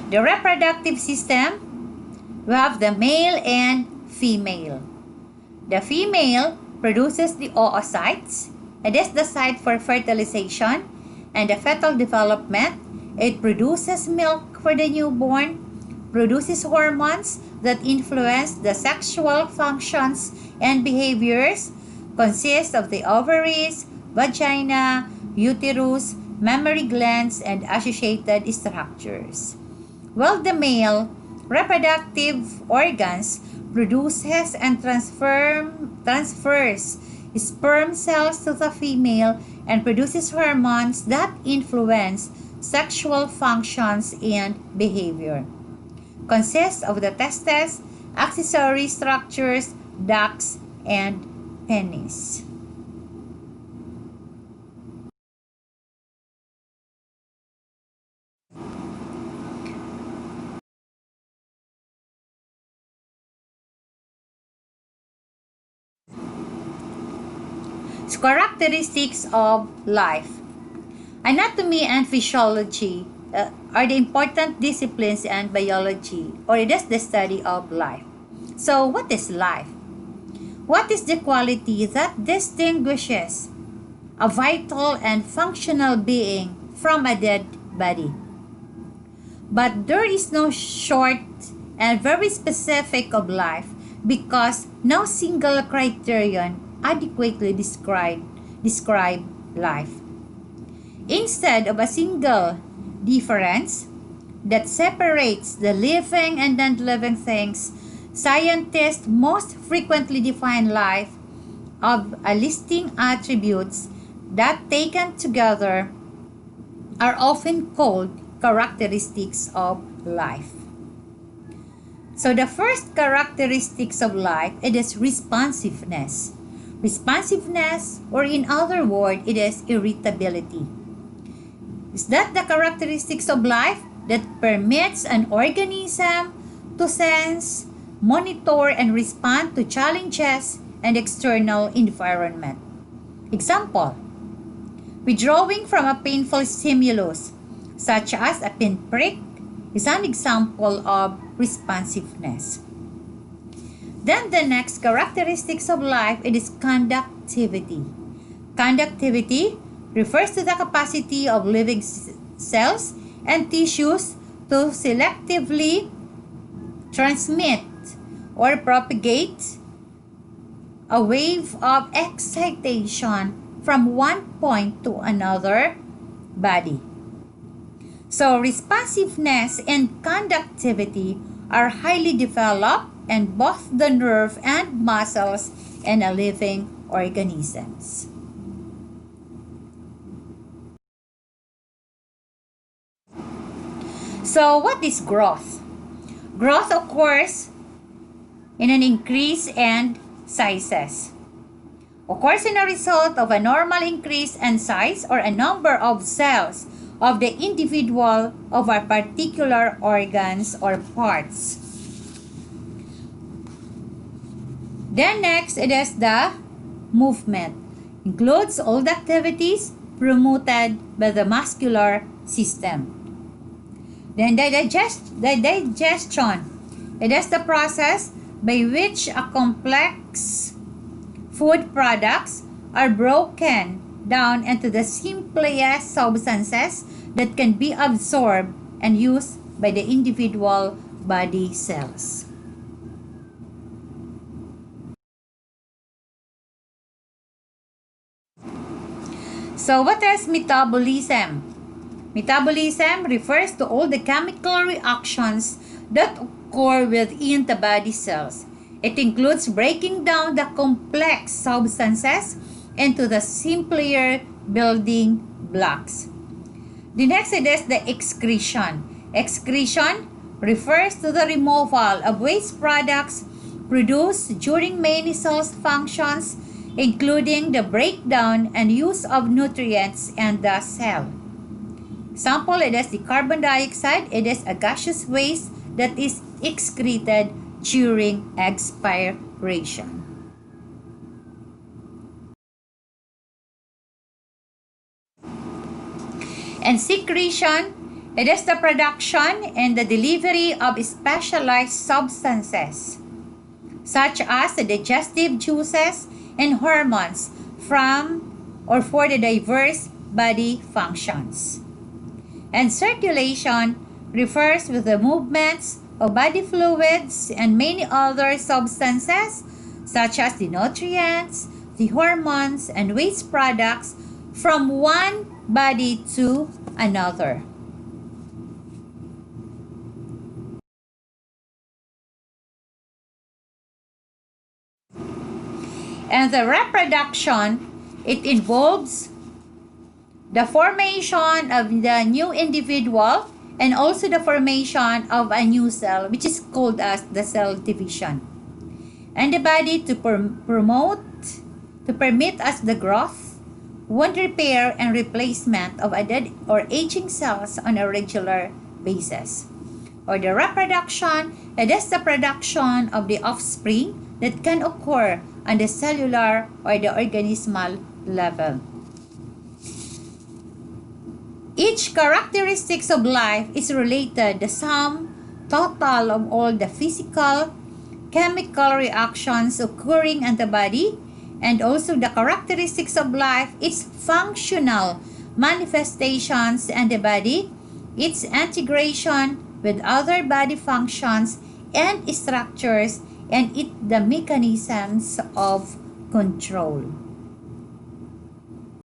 The reproductive system, we have the male and female. The female produces the oocytes. It is the site for fertilization and the fetal development. It produces milk for the newborn, produces hormones that influence the sexual functions and behaviors, consists of the ovaries, vagina, uterus, mammary glands, and associated structures. While the male reproductive organs produces and transfers sperm cells to the female and produces hormones that influence sexual functions and behavior. Consists of the testes, accessory structures, ducts, and penis. Characteristics of life. Anatomy and physiology are the important disciplines in biology, or it is the study of life. So, what is life? What is the quality that distinguishes a vital and functional being from a dead body? But there is no short and very specific of life because no single criterion adequately describe life. Instead of a single difference that separates the living and non-living things, scientists most frequently define life of a listing attributes that taken together are often called characteristics of life. So the first characteristics of life, it is responsiveness. Responsiveness, or in other words, it is irritability. Is that the characteristics of life that permits an organism to sense, monitor, and respond to challenges and external environment? Example, withdrawing from a painful stimulus, such as a pinprick, is an example of responsiveness. Then the next characteristics of life, it is conductivity. Conductivity refers to the capacity of living cells and tissues to selectively transmit or propagate a wave of excitation from one point to another body. So responsiveness and conductivity are highly developed in both the nerve and muscles in a living organisms. So what is growth? Growth occurs in an increase in sizes. Occurs in a result of a normal increase in size or a number of cells of the individual of our particular organs or parts. Then next, it is the movement. Includes all the activities promoted by the muscular system. Then the digestion. It is the process by which a complex food products are broken down into the simplest substances that can be absorbed and used by the individual body cells. So what is metabolism? Metabolism refers to all the chemical reactions that occur within the body cells. It includes breaking down the complex substances into the simpler building blocks. The next is the excretion. Excretion refers to the removal of waste products produced during many cell functions, including the breakdown and use of nutrients in the cell. Example, it is the carbon dioxide. It is a gaseous waste that is excreted during expiration. And secretion, It is the production and the delivery of specialized substances, such as the digestive juices and hormones from or for the diverse body functions. And circulation refers to the movements of body fluids and many other substances, such as the nutrients, the hormones, and waste products from one body to another. And the reproduction, it involves the formation of the new individual and also the formation of a new cell, which is called as the cell division. And the body to to permit us the growth, wound repair, and replacement of dead or aging cells on a regular basis. Or the reproduction, it is the production of the offspring that can occur on the cellular or the organismal level. Each characteristics of life is related the sum total of all the physical, chemical reactions occurring in the body, and also the characteristics of life, its functional manifestations in the body, its integration with other body functions and structures, and the mechanisms of control.